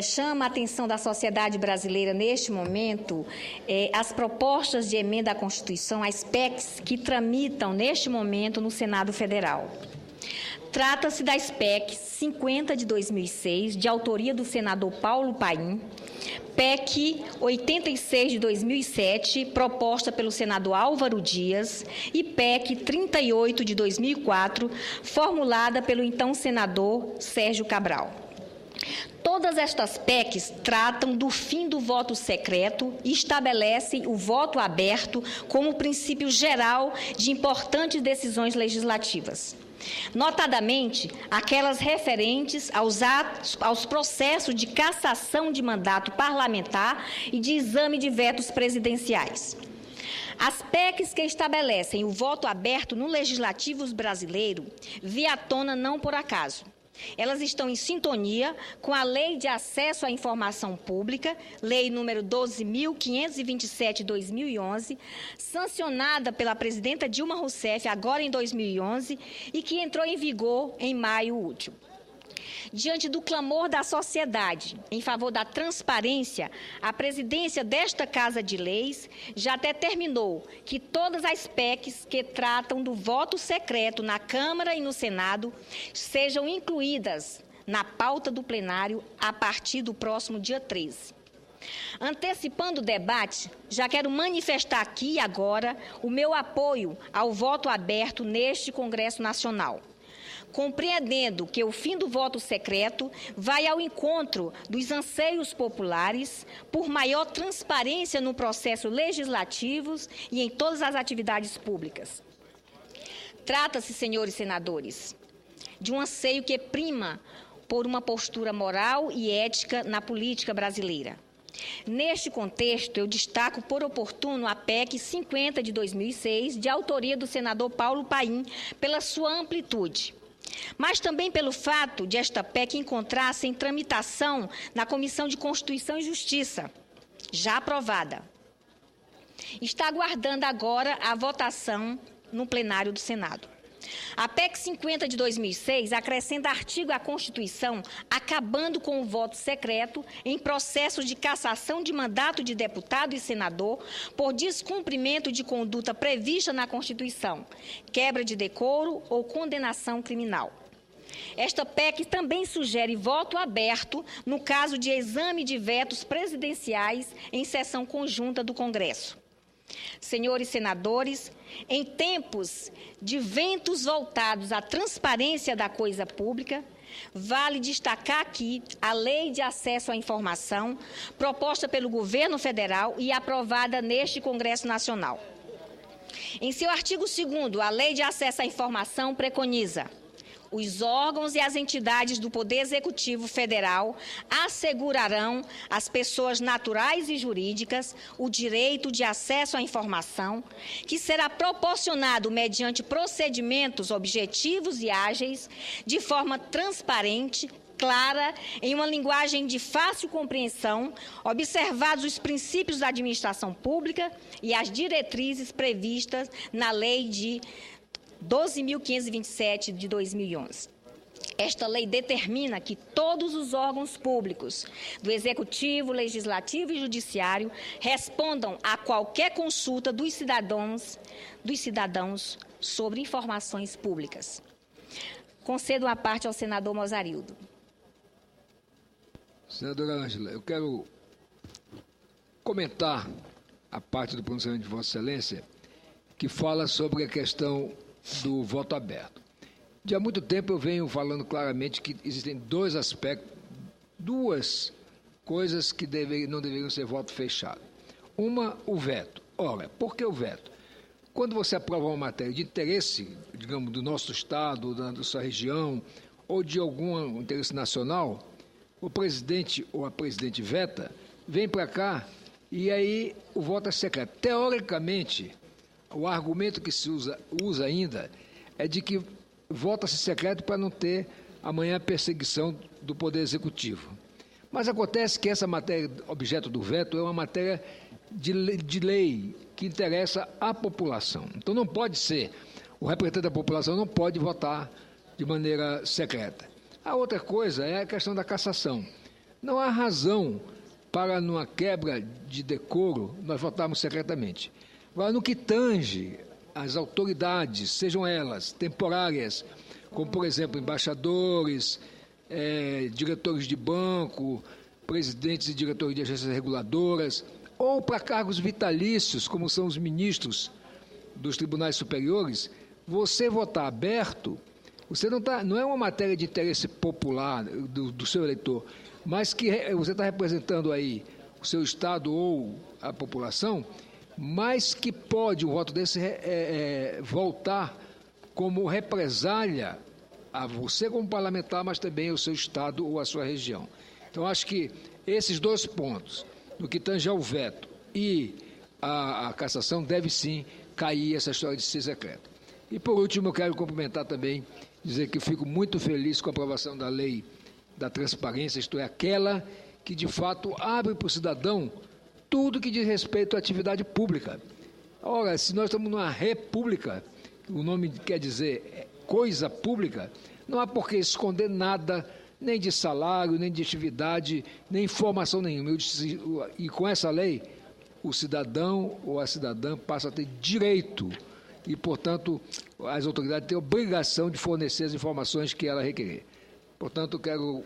Chama a atenção da sociedade brasileira neste momento as propostas de emenda à Constituição, as PECs, que tramitam neste momento no Senado Federal. Trata-se das PEC 50 de 2006, de autoria do senador Paulo Paim, PEC 86 de 2007, proposta pelo senador Álvaro Dias, e PEC 38 de 2004, formulada pelo então senador Sérgio Cabral. Todas estas PECs tratam do fim do voto secreto e estabelecem o voto aberto como princípio geral de importantes decisões legislativas, notadamente aquelas referentes aos processos de cassação de mandato parlamentar e de exame de vetos presidenciais. As PECs que estabelecem o voto aberto no legislativo brasileiro vêm à tona não por acaso. Elas estão em sintonia com a Lei de Acesso à Informação Pública, Lei número 12.527 de 2011, sancionada pela presidenta Dilma Rousseff agora em 2011 e que entrou em vigor em maio último. Diante do clamor da sociedade em favor da transparência, a presidência desta Casa de Leis já determinou que todas as PECs que tratam do voto secreto na Câmara e no Senado sejam incluídas na pauta do plenário a partir do próximo dia 13. Antecipando o debate, já quero manifestar aqui e agora o meu apoio ao voto aberto neste Congresso Nacional, compreendendo que o fim do voto secreto vai ao encontro dos anseios populares por maior transparência no processo legislativo e em todas as atividades públicas. Trata-se, senhores senadores, de um anseio que prima por uma postura moral e ética na política brasileira. Neste contexto, eu destaco por oportuno a PEC 50 de 2006, de autoria do senador Paulo Paim, pela sua amplitude, mas também pelo fato de esta PEC encontrar-se em tramitação na Comissão de Constituição e Justiça, já aprovada. Está aguardando agora a votação no plenário do Senado. A PEC 50 de 2006 acrescenta artigo à Constituição acabando com o voto secreto em processo de cassação de mandato de deputado e senador por descumprimento de conduta prevista na Constituição, quebra de decoro ou condenação criminal. Esta PEC também sugere voto aberto no caso de exame de vetos presidenciais em sessão conjunta do Congresso. Senhores senadores, em tempos de ventos voltados à transparência da coisa pública, vale destacar aqui a Lei de Acesso à Informação, proposta pelo governo federal e aprovada neste Congresso Nacional. Em seu artigo 2º, a Lei de Acesso à Informação preconiza: os órgãos e as entidades do Poder Executivo Federal assegurarão às pessoas naturais e jurídicas o direito de acesso à informação, que será proporcionado mediante procedimentos objetivos e ágeis, de forma transparente, clara, em uma linguagem de fácil compreensão, observados os princípios da administração pública e as diretrizes previstas na Lei de 12.527 de 2011. Esta lei determina que todos os órgãos públicos, do Executivo, Legislativo e Judiciário, respondam a qualquer consulta dos cidadãos sobre informações públicas. Concedo a parte ao senador Mozarildo. Senadora Ângela, eu quero comentar a parte do pronunciamento de Vossa Excelência que fala sobre a questão do voto aberto. De há muito tempo eu venho falando claramente que existem dois aspectos, duas coisas que não deveriam ser voto fechado. Uma, o veto. Ora, por que o veto? Quando você aprova uma matéria de interesse, digamos, do nosso Estado, da sua região, ou de algum interesse nacional, o presidente ou a presidente veta, vem para cá e aí o voto é secreto. Teoricamente, o argumento que se usa ainda é de que vota-se secreto para não ter amanhã a perseguição do Poder Executivo. Mas acontece que essa matéria, objeto do veto, é uma matéria de lei que interessa à população. Então não pode ser, o representante da população não pode votar de maneira secreta. A outra coisa é a questão da cassação. Não há razão para, numa quebra de decoro, nós votarmos secretamente. Agora, no que tange as autoridades, sejam elas temporárias, como, por exemplo, embaixadores, diretores de banco, presidentes e diretores de agências reguladoras, ou para cargos vitalícios, como são os ministros dos tribunais superiores, você votar aberto, você não é uma matéria de interesse popular do seu eleitor, mas que você está representando aí o seu Estado ou a população, mas que pode um voto desse voltar como represália a você como parlamentar, mas também ao seu Estado ou à sua região. Então, acho que esses dois pontos, no que tange ao veto e a cassação, deve sim cair essa história de ser secreta. E, por último, eu quero cumprimentar também, dizer que eu fico muito feliz com a aprovação da lei da transparência, isto é, aquela que, de fato, abre para o cidadão tudo que diz respeito à atividade pública. Ora, se nós estamos numa república, o nome quer dizer coisa pública, não há por que esconder nada, nem de salário, nem de atividade, nem informação nenhuma. E com essa lei, o cidadão ou a cidadã passa a ter direito e, portanto, as autoridades têm a obrigação de fornecer as informações que ela requerer. Portanto, quero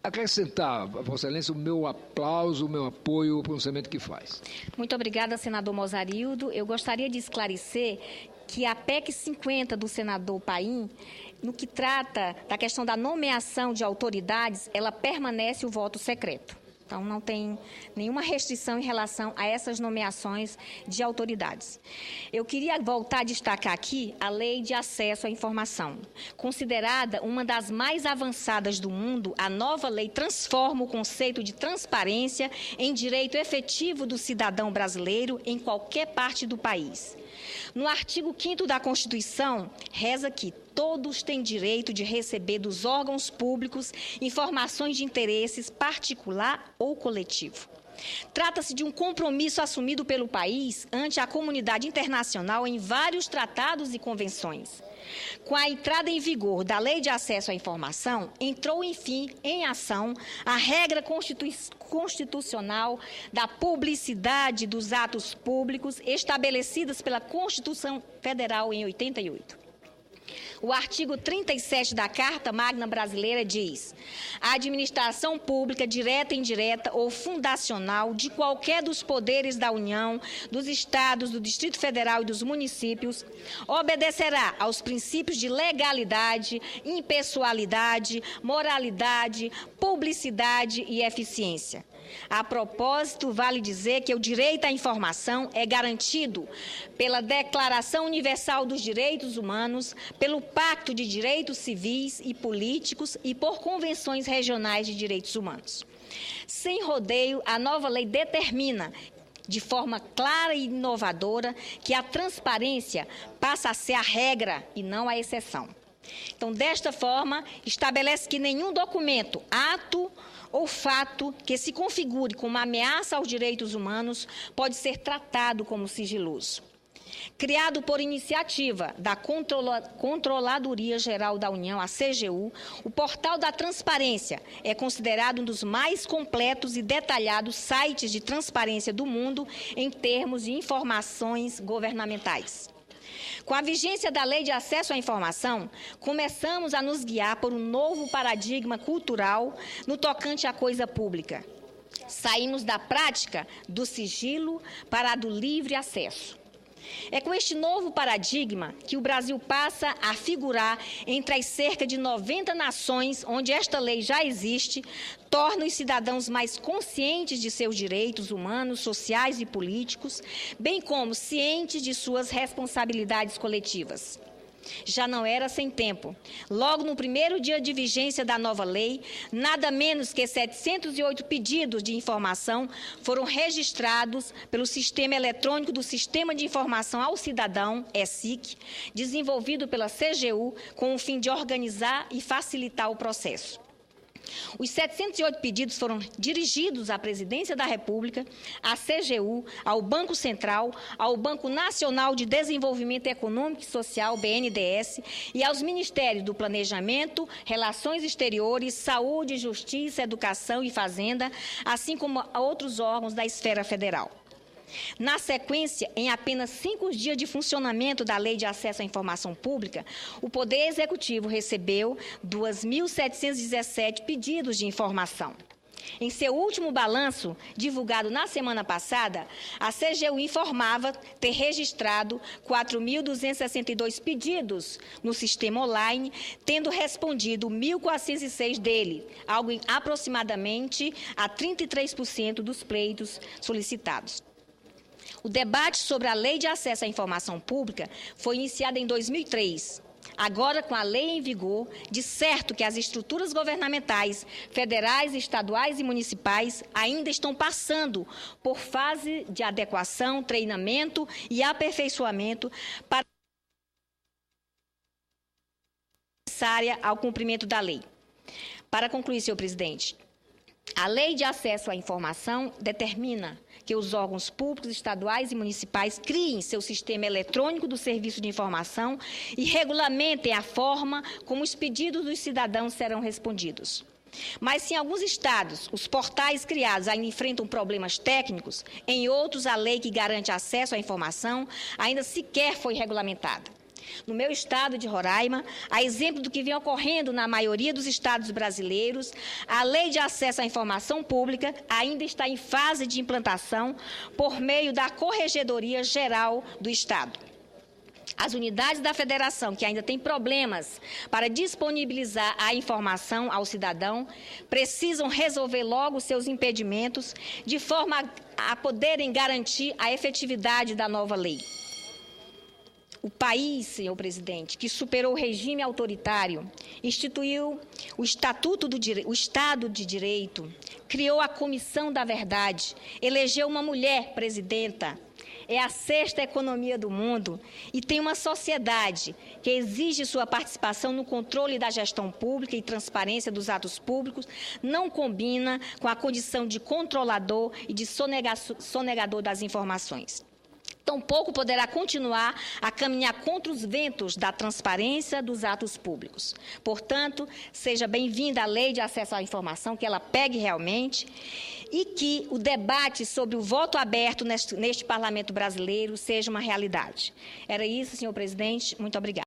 acrescentar, Vossa Excelência, o meu aplauso, o meu apoio ao pronunciamento que faz. Muito obrigada, senador Mozarildo. Eu gostaria de esclarecer que a PEC 50 do senador Paim, no que trata da questão da nomeação de autoridades, ela permanece o voto secreto. Então, não tem nenhuma restrição em relação a essas nomeações de autoridades. Eu queria voltar a destacar aqui a Lei de Acesso à Informação. Considerada uma das mais avançadas do mundo, a nova lei transforma o conceito de transparência em direito efetivo do cidadão brasileiro em qualquer parte do país. No artigo 5º da Constituição, reza que todos têm direito de receber dos órgãos públicos informações de interesses particular ou coletivo. Trata-se de um compromisso assumido pelo país ante a comunidade internacional em vários tratados e convenções. Com a entrada em vigor da Lei de Acesso à Informação, entrou, enfim, em ação a regra constitucional da publicidade dos atos públicos estabelecidas pela Constituição Federal em 88. O artigo 37 da Carta Magna Brasileira diz: a administração pública, direta, indireta ou fundacional de qualquer dos poderes da União, dos Estados, do Distrito Federal e dos municípios, obedecerá aos princípios de legalidade, impessoalidade, moralidade, publicidade e eficiência. A propósito, vale dizer que o direito à informação é garantido pela Declaração Universal dos Direitos Humanos, pelo Pacto de Direitos Civis e Políticos e por convenções regionais de direitos humanos. Sem rodeio, a nova lei determina, de forma clara e inovadora, que a transparência passa a ser a regra e não a exceção. Então, desta forma, estabelece que nenhum documento, ato ou fato que se configure como ameaça aos direitos humanos pode ser tratado como sigiloso. Criado por iniciativa da Controladoria Geral da União, a CGU, o Portal da Transparência é considerado um dos mais completos e detalhados sites de transparência do mundo em termos de informações governamentais. Com a vigência da Lei de Acesso à Informação, começamos a nos guiar por um novo paradigma cultural no tocante à coisa pública. Saímos da prática do sigilo para a do livre acesso. É com este novo paradigma que o Brasil passa a figurar entre as cerca de 90 nações onde esta lei já existe, torna os cidadãos mais conscientes de seus direitos humanos, sociais e políticos, bem como cientes de suas responsabilidades coletivas. Já não era sem tempo. Logo no primeiro dia de vigência da nova lei, nada menos que 708 pedidos de informação foram registrados pelo Sistema Eletrônico do Sistema de Informação ao Cidadão, SIC, desenvolvido pela CGU com o fim de organizar e facilitar o processo. Os 708 pedidos foram dirigidos à Presidência da República, à CGU, ao Banco Central, ao Banco Nacional de Desenvolvimento Econômico e Social, BNDES, e aos Ministérios do Planejamento, Relações Exteriores, Saúde, Justiça, Educação e Fazenda, assim como a outros órgãos da esfera federal. Na sequência, em apenas 5 dias de funcionamento da Lei de Acesso à Informação Pública, o Poder Executivo recebeu 2.717 pedidos de informação. Em seu último balanço, divulgado na semana passada, a CGU informava ter registrado 4.262 pedidos no sistema online, tendo respondido 1.406 dele, algo em aproximadamente a 33% dos pleitos solicitados. O debate sobre a Lei de Acesso à Informação Pública foi iniciado em 2003. Agora, com a lei em vigor, de certo que as estruturas governamentais, federais, estaduais e municipais ainda estão passando por fase de adequação, treinamento e aperfeiçoamento para necessária ao cumprimento da lei. Para concluir, senhor presidente, a Lei de Acesso à Informação determina que os órgãos públicos, estaduais e municipais criem seu sistema eletrônico do serviço de informação e regulamentem a forma como os pedidos dos cidadãos serão respondidos. Mas se em alguns estados os portais criados ainda enfrentam problemas técnicos, em outros a lei que garante acesso à informação ainda sequer foi regulamentada. No meu estado de Roraima, a exemplo do que vem ocorrendo na maioria dos estados brasileiros, a Lei de Acesso à Informação Pública ainda está em fase de implantação por meio da Corregedoria Geral do Estado. As unidades da federação que ainda têm problemas para disponibilizar a informação ao cidadão precisam resolver logo seus impedimentos de forma a poderem garantir a efetividade da nova lei. O país, senhor presidente, que superou o regime autoritário, instituiu o Estado de Direito, criou a Comissão da Verdade, elegeu uma mulher presidenta, é a 6ª economia do mundo e tem uma sociedade que exige sua participação no controle da gestão pública e transparência dos atos públicos, não combina com a condição de controlador e de sonegador das informações. Tampouco poderá continuar a caminhar contra os ventos da transparência dos atos públicos. Portanto, seja bem-vinda a Lei de Acesso à Informação, que ela pegue realmente e que o debate sobre o voto aberto neste Parlamento brasileiro seja uma realidade. Era isso, senhor presidente. Muito obrigada.